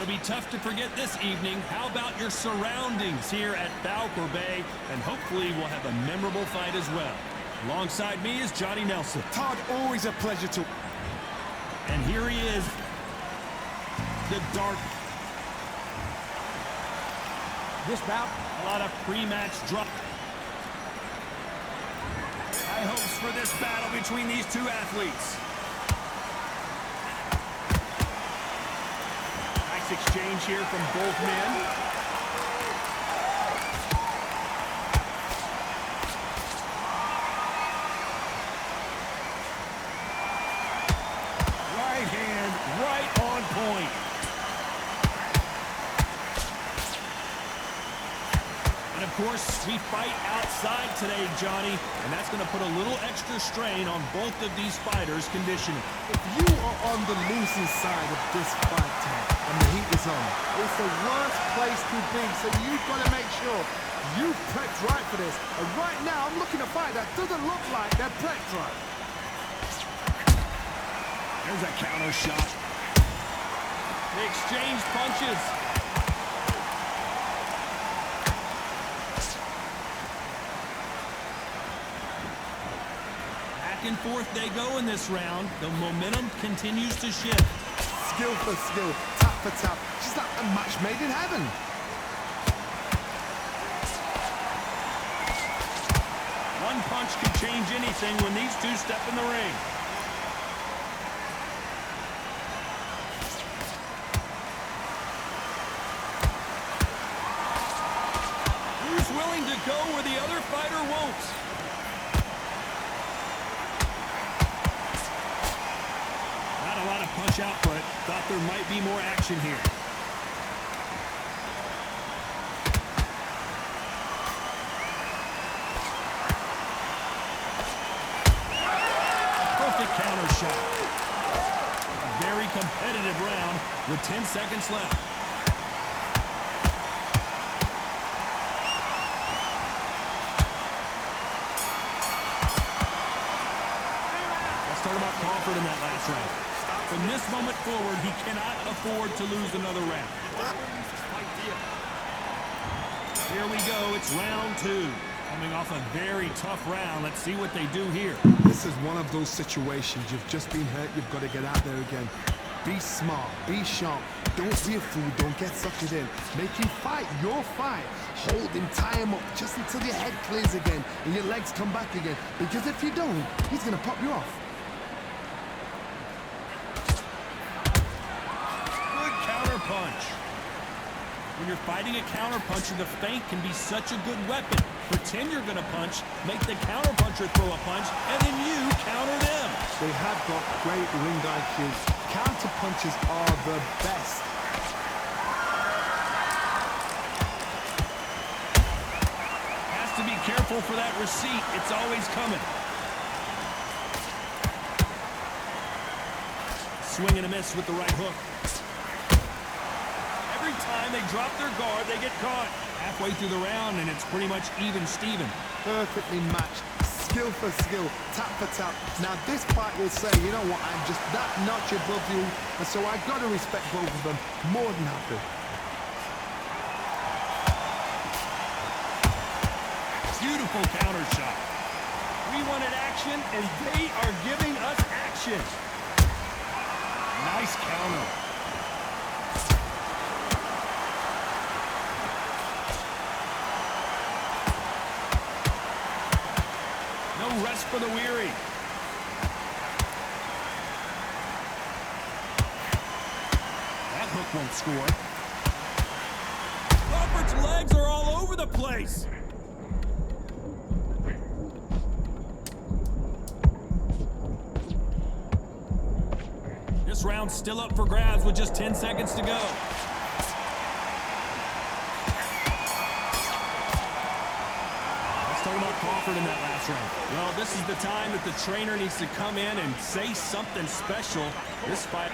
It'll be tough to forget this evening. How about your surroundings here at Falcor Bay? And hopefully we'll have a memorable fight as well. Alongside me is Johnny Nelson. Todd, always a pleasure to... And here he is, the dark. This bout, a lot of pre-match drop. High hopes for this battle between these two athletes. Exchange here from both men. Right hand, right on point. And of course, we fight outside today, Johnny, and that's going to put a little extra strain on both of these fighters' conditioning. If you are on the losing side of this fight, Ted, and the heat is on, it's the worst place to be, so you've got to make sure you've prepped right for this. And right now, I'm looking at a fight that doesn't look like they're prepped right. There's a counter shot. They exchange punches. Back and forth they go in this round. The momentum continues to shift. Skill for skill, tap for tap, just like a match made in heaven. One punch can change anything when these two step in the ring. Who's willing to go where the other fighter won't? A lot of punch output. Thought there might be more action here. Perfect counter shot. A very competitive round with 10 seconds left. Let's talk about Crawford in that last round. From this moment forward, he cannot afford to lose another round. Here we go. It's round two. Coming off a very tough round. Let's see what they do here. This is one of those situations. You've just been hurt. You've got to get out there again. Be smart. Be sharp. Don't be a fool. Don't get sucked in. Make him fight your fight. Hold him, tie him up just until your head clears again and your legs come back again. Because if you don't, he's going to pop you off. Punch. When you're fighting a counterpuncher, the feint can be such a good weapon. Pretend you're going to punch, make the counterpuncher throw a punch, and then you counter them. They have got great ring IQ. Counterpunches are the best. Has to be careful for that receipt. It's always coming. Swing and a miss with the right hook. Every time they drop their guard, they get caught. Halfway through the round, and it's pretty much even Steven. Perfectly matched. Skill for skill, tap for tap. Now this fight will say, you know what, I'm just that notch above you, and so I've got to respect both of them. More than happy. Beautiful counter shot. We wanted action, and they are giving us action. Nice counter. No rest for the weary. That hook won't score. Crawford's leg. legs are all over the place. This round's still up for grabs with just 10 seconds to go. Let's talk about Crawford in that last round. Well, this is the time that the trainer needs to come in and say something special. This fight.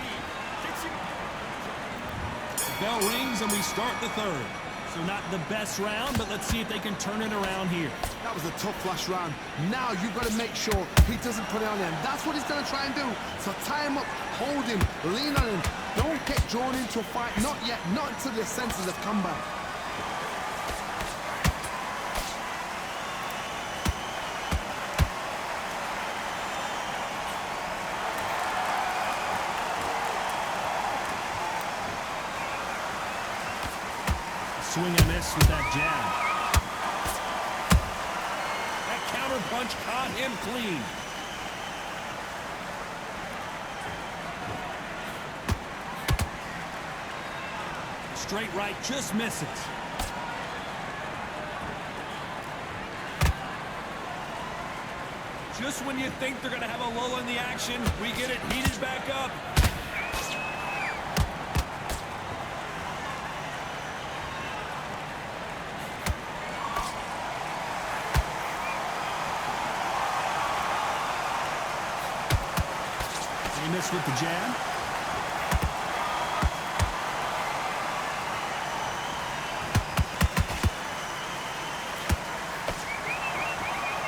The bell rings and we start the third. So not the best round, but let's see if they can turn it around here. That was a tough last round. Now you've got to make sure he doesn't put it on him. That's what he's going to try and do. So tie him up, hold him, lean on him. Don't get drawn into a fight. Not yet. Not until your senses have come back. Swing and miss with that jab. That counter punch caught him clean. Straight right just misses. Just when you think they're going to have a lull in the action, we get it heated back up. He missed with the jab.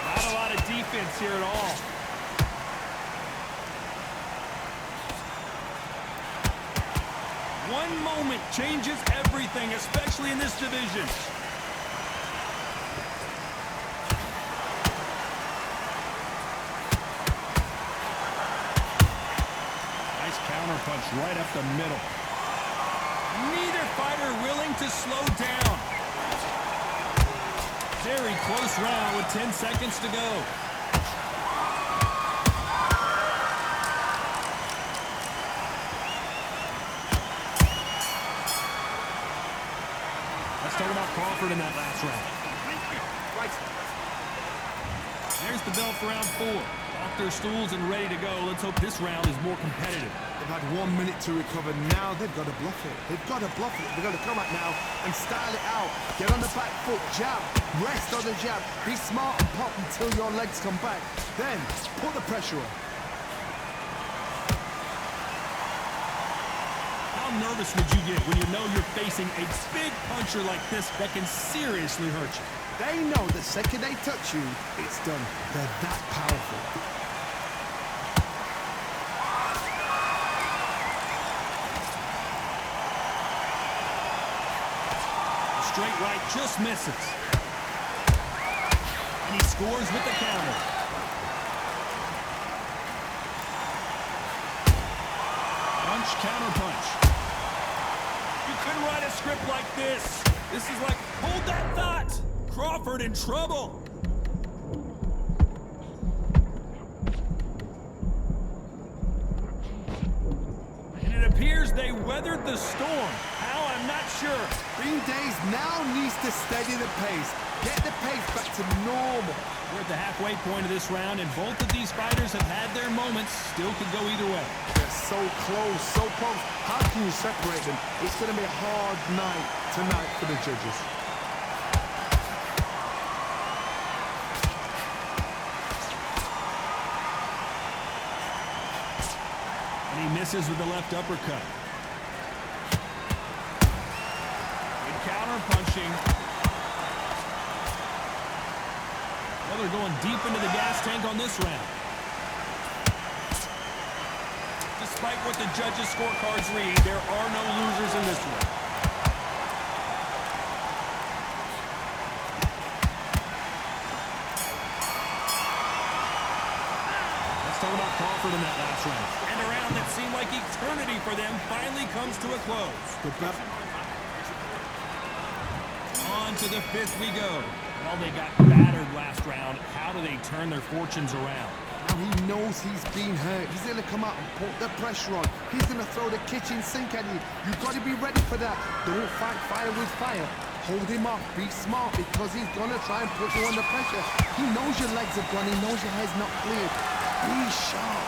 Not a lot of defense here at all. One moment changes everything, especially in this division. Counter punch right up the middle. Neither fighter willing to slow down. Very close round with 10 seconds to go. Let's talk about Crawford in that last round. There's the bell for round 4. Off their stools and ready to go. Let's hope this round is more competitive. They've had 1 minute to recover. Now they've got to bluff it. They've got to bluff it. They've got to come out now and style it out. Get on the back foot, jab, rest on the jab. Be smart and pop until your legs come back. Then put the pressure on. How nervous would you get when you know you're facing a big puncher like this that can seriously hurt you? They know the second they touch you, it's done. They're that powerful. Straight right just misses. And he scores with the counter. Punch, counter punch. You couldn't write a script like this. This is like, hold that thought. Crawford in trouble. And it appears they weathered the storm. How, I'm not sure. Green Days now needs to steady the pace. Get the pace back to normal. We're at the halfway point of this round, and both of these fighters have had their moments. Still could go either way. They're so close, so close. How can you separate them? It's going to be a hard night tonight for the judges. And he misses with the left uppercut. Good counter punching. Well, they're going deep into the gas tank on this round. Despite what the judges' scorecards read, there are no losers in this one. Let's talk about Crawford in that last round. And a round that seemed like eternity for them finally comes to a close. On to the fifth we go. Well, they got battered last round. How do they turn their fortunes around? Now he knows he's been hurt. He's going to come out and put the pressure on. He's going to throw the kitchen sink at you. You've got to be ready for that. Don't fight fire with fire. hold him off, be smart, because he's gonna try and put you under pressure. He knows your legs are gone, he knows your head's not cleared. Be sharp.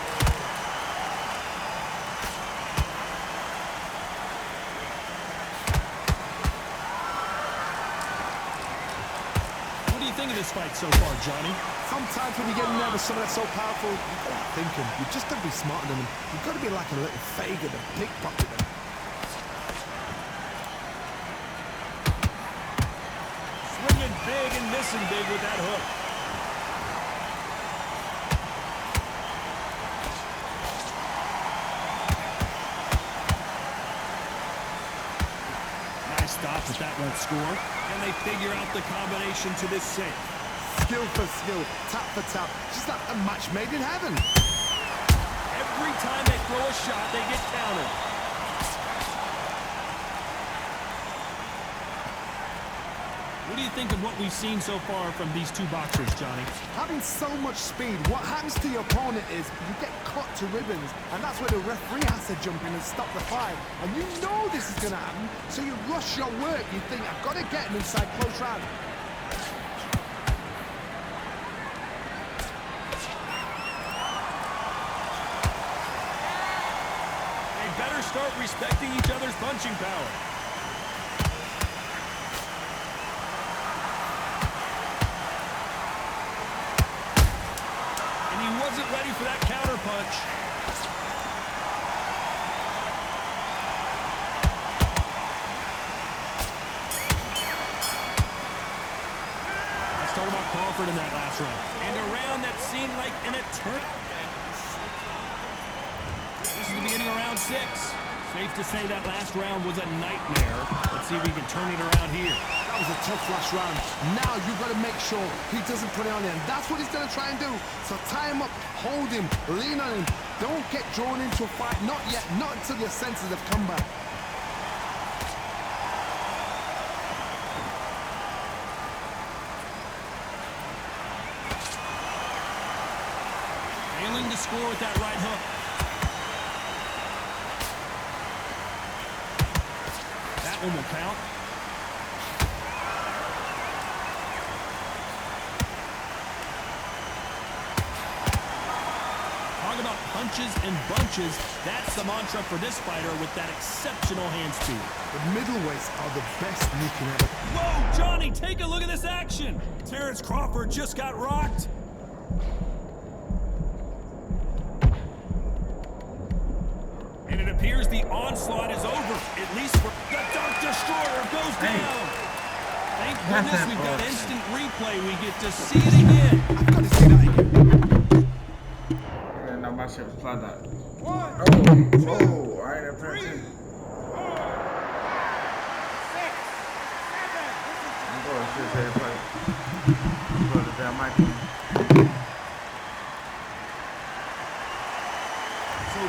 What do you think of this fight so far, Johnny? Sometimes when you get nervous, someone that's so powerful, you've got to think him. You've just got to be smarter than him. You've got to be like a little faggot and pickpocket them. Swinging big and missing big with that hook. Nice stop, but that won't score. And they figure out the combination to this save. Skill for skill, tap for tap, just like a match made in heaven. Every time they throw a shot, they get countered. What do you think of what we've seen so far from these two boxers, Johnny? Having so much speed, what happens to your opponent is you get cut to ribbons, and that's where the referee has to jump in and stop the fight. And you know this is going to happen, so you rush your work. You think, I've got to get him inside close round. Better start respecting each other's punching power. And he wasn't ready for that counter punch. Let's talk about Crawford in that last round. And a round that seemed like an eternity. This is the beginning of round 6. Safe to say that last round was a nightmare. Let's see if we can turn it around here. That was a tough last round. Now you've got to make sure he doesn't put it on him. That's what he's going to try and do. So tie him up, hold him, lean on him. Don't get drawn into a fight. Not yet. Not until your senses have come back. Failing to score with that right hook. One will count. Talk about punches and bunches. That's the mantra for this fighter with that exceptional hand speed. The middleweights are the best you can ever. Whoa, Johnny, take a look at this action. Terrence Crawford just got rocked. And it appears the onslaught is over, at least for the Dark Destroyer goes down. Thank goodness we've got instant replay. We get to see it again. I've got to see that again. I didn't know my shit was plugged up. 1, 2, I ain't even 3, 4, 6, 7. I'm going to shit there, play. Put the damn mic.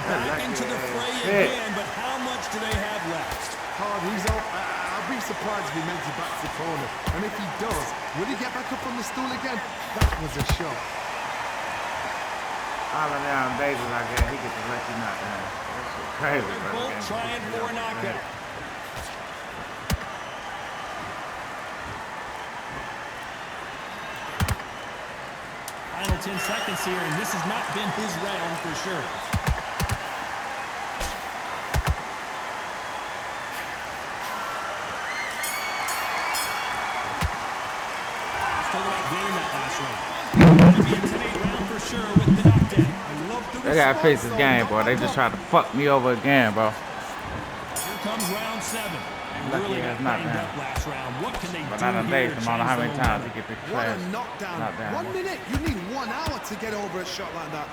Back into the fray again, but how much do they have left? Hard, I'll be surprised if he makes it back to the corner. And if he does, will he get back up on the stool again? That was a shot. All of them days like that, he gets to let you knock down. That's so crazy, bro. They're both trying for a knockout. Final 10 seconds here, and this has not been his round for sure. They gotta face this game, bro. They just tried to fuck me over again, bro. Here comes round 7. Lucky Really it's not down. last round. What can they But do not a here day, to no matter how many change the times momentum? he get this What trash. a knockdown. Not down. 1 minute, you need 1 hour to get over a shot like that.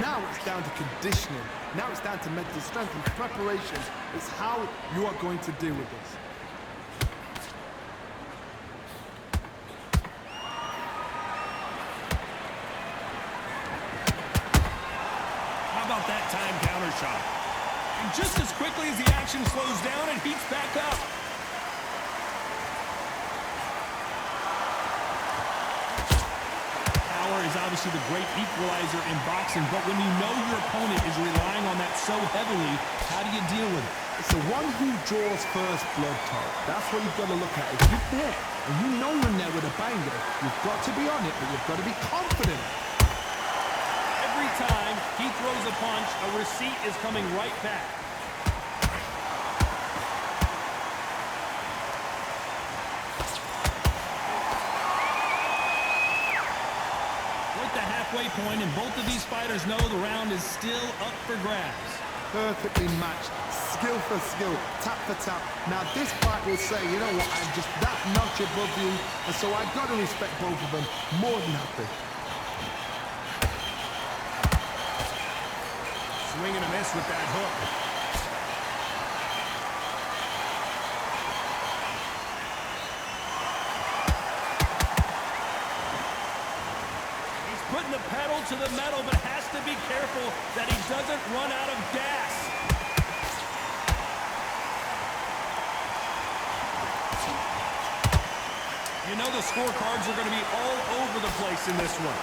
Now it's down to conditioning. Now it's down to mental strength and preparation. It's how you are going to deal with this. How about that time counter shot? And just as quickly as the action slows down, it heats back up. Power is is obviously the great equalizer in boxing, but when you know your opponent is relying on that so heavily, how do you deal with it? It's the one who draws first blood, Todd. That's what you've got to look at. If you're there and you know you're in there with a banger, you've got to be on it, but you've got to be confident. Every time he throws a punch, a receipt is coming right back. We're at the halfway point, and both of these fighters know the round is still up for grabs. Perfectly matched, skill for skill, tap for tap. Now this fight will say, you know what, I'm just that notch above you, and so I've got to respect both of them more than happy. Swing and a miss with that hook. He's putting the pedal to the metal, but has to be careful that he doesn't run out of gas. You know the scorecards are going to be all over the place in this one.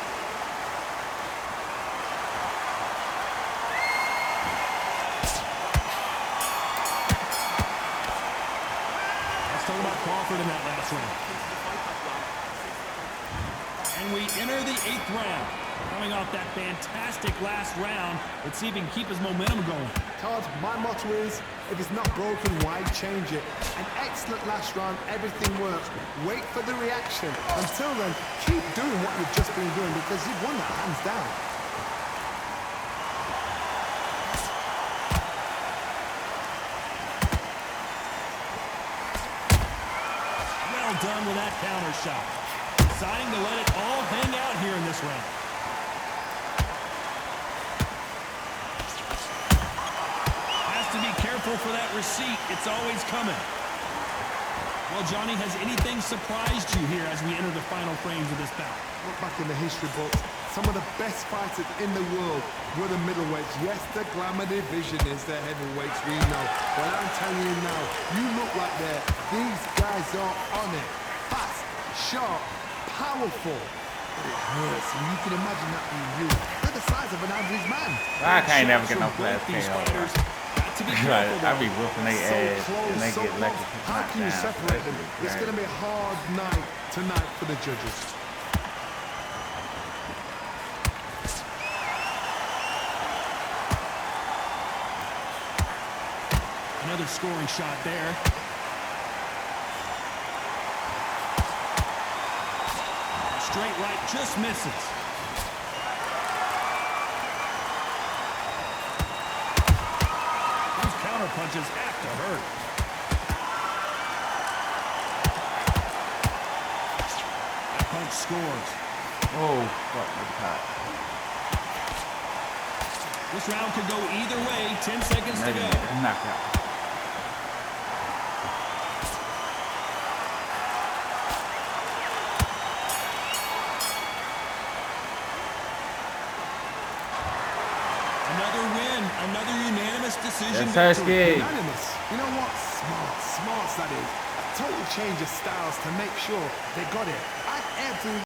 Let's talk about Crawford in that last round. And we enter the 8th round. Coming off that fantastic last round, let's see if he can keep his momentum going. Todd, my motto is, if it's not broken, why change it? An excellent last round, everything works. Wait for the reaction. Until then, keep doing what you've just been doing because you've won that hands down. Well done with that counter shot. Deciding to let it all hang out here in this round. To be careful for that receipt. It's always coming. Well, Johnny, has anything surprised you here as we enter the final frames of this bout? Look back in the history books. Some of the best fighters in the world were the middleweights. Yes, the glamour division is the heavyweights, we know. But I'm telling you now, you look like these guys are on it. Fast, sharp, powerful. But it hurts, and you can imagine that being you. They're the size of an average man. I can't never get no flash These KO. fighters got to be Right, careful. I be whooping their ass So close, and they so get close. lucky. How can you separate them? It's going to be a hard night tonight for the judges. Another scoring shot there. Straight right just misses. Those counter punches have to hurt. That punch scores. Oh, fuck the pot. This round could go either way. 10 seconds to go. Knockout. Another win, another unanimous decision Yes, victory. Sir. Unanimous. You know what? Smart that is. A total change of styles to make sure they got it at every